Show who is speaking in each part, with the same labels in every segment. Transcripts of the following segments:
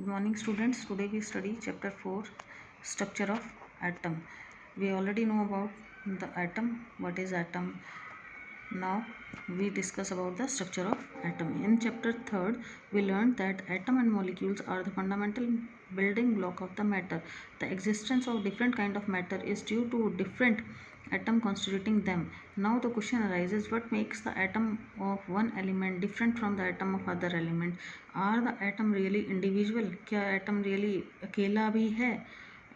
Speaker 1: Good morning students. Today we study chapter 4, structure of atom. We already know about the atom. What is atom? Now we discuss about the structure of atom. In chapter 3rd we learned that atom and molecules are the fundamental building block of the matter. The existence of different kind of matter is due to different atom constituting them. Now the question arises, what makes the atom of one element different from the atom of other element? Are the atom really individual? क्या atom really अकेला भी है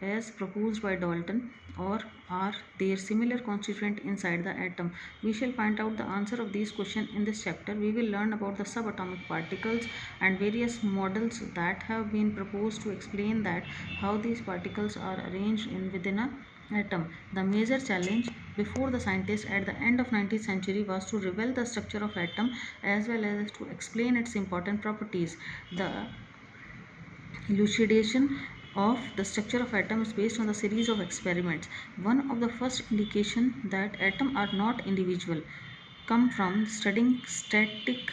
Speaker 1: as proposed by Dalton, or are there similar constituent inside the atom? We shall find out the answer of these questions in this chapter. We will learn about the subatomic particles and various models that have been proposed to explain that how these particles are arranged within a atom. The major challenge before the scientists at the end of 19th century was to reveal the structure of atom as well as to explain its important properties. The elucidation of the structure of atom is based on a series of experiments. One of the first indication that atoms are not individual come from studying static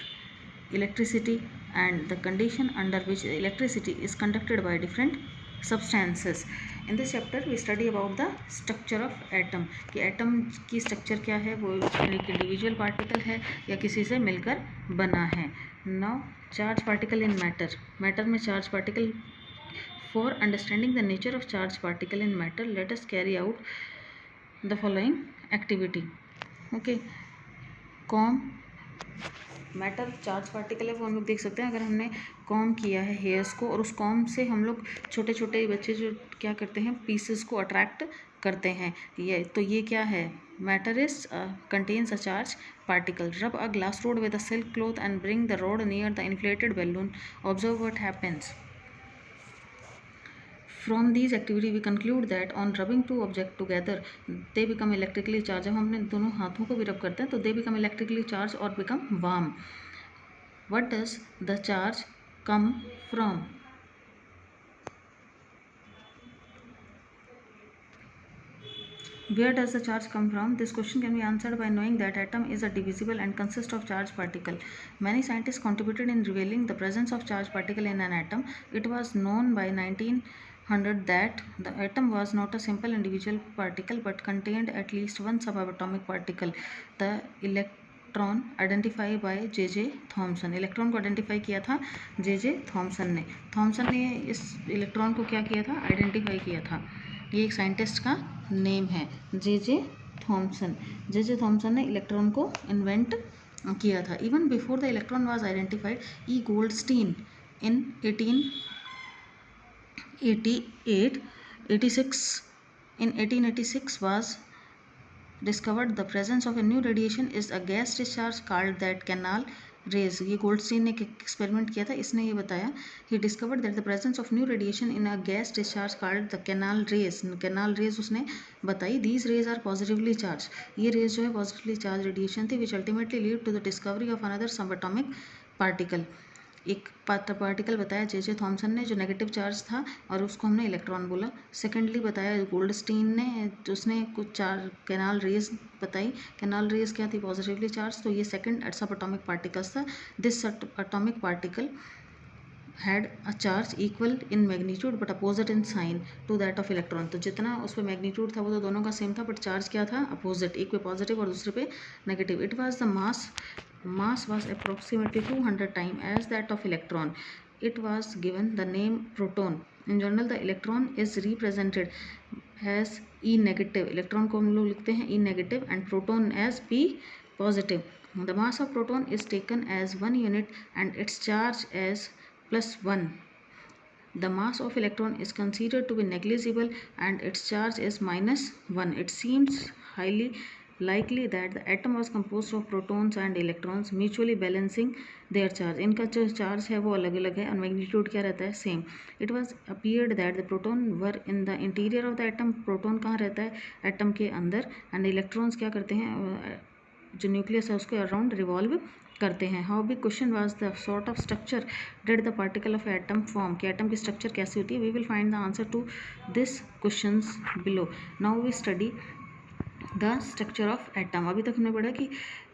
Speaker 1: electricity and the condition under which electricity is conducted by different substances. In this chapter we study about the structure of atom कि atom की structure क्या है, वो एक individual particle है या किसी से मिलकर बना है. Now charge particle in matter. Matter में charge particle. For understanding the nature of charge particle in matter, let us carry out the following activity. Okay. Com matter charge particle है, वो हम लोग देख सकते हैं. अगर हमने कॉम किया है हेयर्स को और उस कॉम से हम लोग छोटे छोटे बच्चे जो क्या करते हैं, पीसेस को अट्रैक्ट करते हैं, ये क्या है, matter is contains a charge particle. Rub a glass rod with a silk cloth and bring the rod near the inflated balloon. Observe what happens. From these activity we conclude that on rubbing two objects together they become electrically charged. जब हम अपने दोनों हाथों को भी रब करते हैं तो they become electrically charged or become warm. What does the charge come from? Where does the charge come from? This question can be answered by knowing that atom is a divisible and consists of charged particle. Many scientists contributed in revealing the presence of charged particle in an atom. It was known by 1900 that the atom was not a simple individual particle but contained at least one subatomic particle, the electron identify by J Thomson. Electron को identify किया था जे Thomson ने. Thompson ने इस electron को क्या किया था, आइडेंटिफाई किया था. ये एक साइंटिस्ट का नेम है जे थॉमसन. जे थॉमसन ने इलेक्ट्रॉन को इन्वेंट किया था. Even before the electron was identified, E Goldstein in 1886 was discovered the presence of a new radiation is a gas discharge called that canal rays. ये Goldstein ने एक experiment किया था, इसने ये बताया, he discovered that the presence of new radiation in a gas discharge called the canal rays. canal rays उसने बताई. These rays are positively charged. ये rays जो है positively charged radiation थी which ultimately lead to the discovery of another subatomic particle. एक particle बताया जे Thomson ने जो नेगेटिव चार्ज था और उसको हमने इलेक्ट्रॉन बोला. सेकेंडली बताया गोल्डस्टीन ने, उसने कुछ कैनाल रेज बताई. कैनाल रेज क्या थी, पॉजिटिवली चार्ज. तो ये सेकंड सब एटॉमिक पार्टिकल्स था. This atomic particle had a charge equal in magnitude but opposite in sign to that of electron. तो जितना उस पर मैग्नीट्यूड था वो तो दोनों का सेम था बट चार्ज क्या था, अपोजिट. एक पे पॉजिटिव और दूसरे पे negative. It was the mass was approximately 200 times as that of electron. It was given the name proton. In general the electron is represented as E negative. electron को हम लोग लिखते हैं E negative and proton as P positive. The mass of proton is taken as 1 unit and its charge as +1. The mass of electron is considered to be negligible and its charge is -1. It seems highly likely that the atom was composed of protons and electrons mutually balancing their charge. इनका जो charge है वो अलग अलग है और magnitude क्या रहता है, same. It was appeared that the proton were in the interior of the atom. Proton कहाँ रहता है, एटम के अंदर. एंड इलेक्ट्रॉन्स क्या करते हैं, जो न्यूक्लियस है उसके अराउंड रिवॉल्व करते हैं. How big question was the sort of structure did the particle of atom form. कि एटम की स्ट्रक्चर कैसी होती है. We will find the answer to this questions below. Now we study the structure of atom. अभी तक हमने पढ़ा कि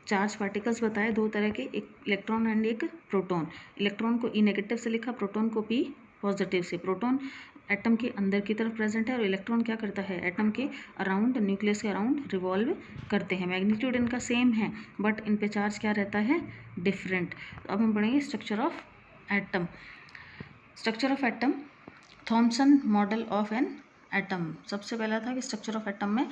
Speaker 1: चार्ज पार्टिकल्स बताए दो तरह के, एक इलेक्ट्रॉन एंड एक प्रोटॉन. इलेक्ट्रॉन को ई नेगेटिव से लिखा, प्रोटॉन को पी पॉजिटिव से। प्रोटॉन एटम के अंदर की तरफ प्रेजेंट है और इलेक्ट्रॉन क्या करता है, एटम के अराउंड, न्यूक्लियस के अराउंड रिवॉल्व करते हैं। मैग्नीट्यूड इनका सेम है बट इन पे चार्ज क्या रहता है, डिफरेंट। अब हम पढ़ेंगे structure of atom. Structure of atom, Thompson model of an atom. सबसे पहला था कि स्ट्रक्चर ऑफ एटम में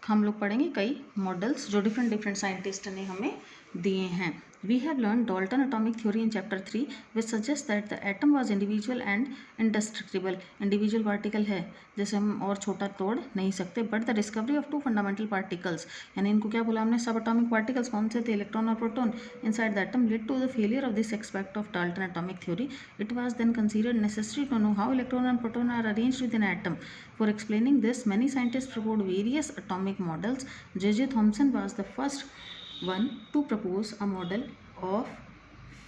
Speaker 1: हम लोग पढ़ेंगे कई मॉडल्स जो डिफरेंट डिफरेंट साइंटिस्ट ने हमें दिए हैं। We have learn Dalton atomic theory in chapter 3 which suggest that the atom was individual and indestructible. Individual particle है जैसे हम और छोटा तोड़ नहीं सकते, but the discovery of two fundamental particles, यानी इनको क्या बोला हमने, सब एटॉमिक पार्टिकल्स कौन से थे, इलेक्ट्रॉन और proton, inside the atom led to the failure of this aspect of Dalton atomic theory. It was then considered necessary to know how electron and proton are arranged within an atom. For explaining this, many scientists proposed various atomic models. J.J. Thomson was the first one to propose a model of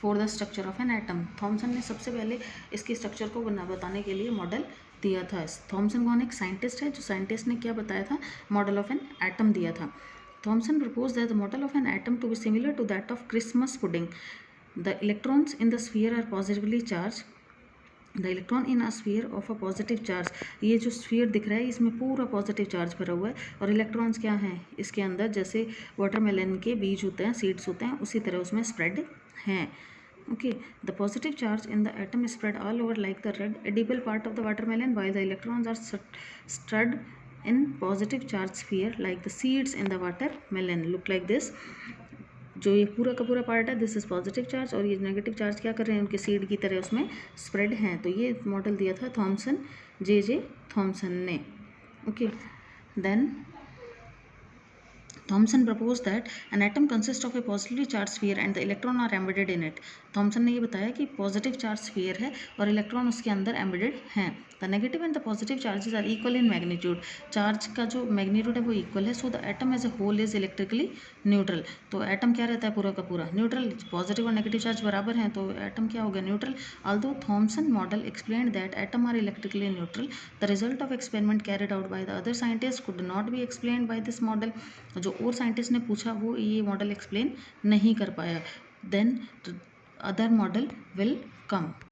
Speaker 1: for the structure of an atom. Thomson ने सबसे पहले इसके structure को बताने के लिए model दिया था। थॉमसन कौन, एक साइंटिस्ट है, जो साइंटिस्ट ने क्या बताया था, मॉडल ऑफ एन एटम दिया था। Thomson proposed that the model of an atom to be similar to that of Christmas pudding. The electrons in the sphere are positively charged. The electron in a sphere of a positive charge. ये जो sphere दिख रहा है इसमें पूरा positive charge भरा हुआ है और इलेक्ट्रॉन्स क्या हैं इसके अंदर, जैसे वाटरमेलन के बीज होते हैं, सीड्स होते हैं, उसी तरह उसमें स्प्रेड हैं। Okay, the positive charge in the atom is spread all over like the red edible part of the watermelon, while the electrons are stirred in positive charge sphere like the seeds in the watermelon. Look like this. जो ये पूरा का पूरा part है this is positive charge और ये negative charge क्या कर रहे हैं, उनके सीड की तरह उसमें स्प्रेड हैं। तो ये मॉडल दिया था थॉमसन, जे थॉमसन ने। Okay, then Thomson proposed that an atom consists of a positively charged sphere and the electron are embedded in it. Thomson ने ये बताया कि पॉजिटिव चार्ज स्फीयर है और इलेक्ट्रॉन उसके अंदर एम्बेडेड हैं। The negative and the positive charges are equal in magnitude. Charge का जो मैग्नीट्यूड है वो इक्वल है, so the atom as a whole is electrically neutral. तो एटम क्या रहता है पूरा का पूरा न्यूट्रल, पॉजिटिव और नेगेटिव चार्ज बराबर हैं तो एटम क्या हो गया, neutral. Although Thomson model explained that atom are electrically neutral, the result of experiment carried out by the other scientist could not be explained by this model. जो और scientist ने पूछा वो ये मॉडल एक्सप्लेन नहीं कर पाया। Then other model will come.